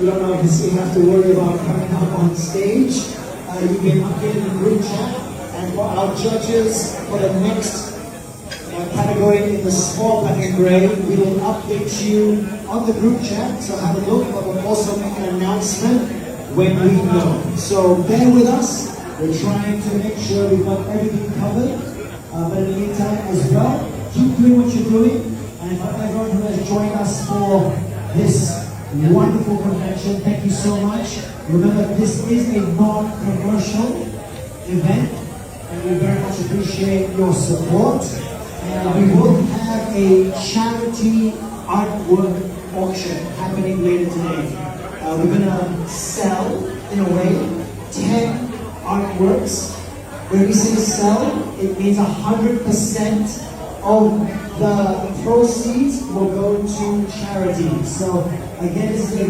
You don't obviously have to worry about coming up on stage. You can update in the group chat. And for our judges, for the next category in the small packet grade, we will update you on the group chat. So have a look, but we'll also make an announcement when we know. So bear with us. We're trying to make sure we've got everything covered. But in the meantime as well, keep doing what you're doing. And for everyone who has joined us for this wonderful convention, thank you so much. Remember, this is a non-commercial event, and we very much appreciate your support. And we will have a charity artwork auction happening later today. We're gonna sell, in a way, 10 artworks. When we say sell, it means 100% of the proceeds will go to charity. So again, this is a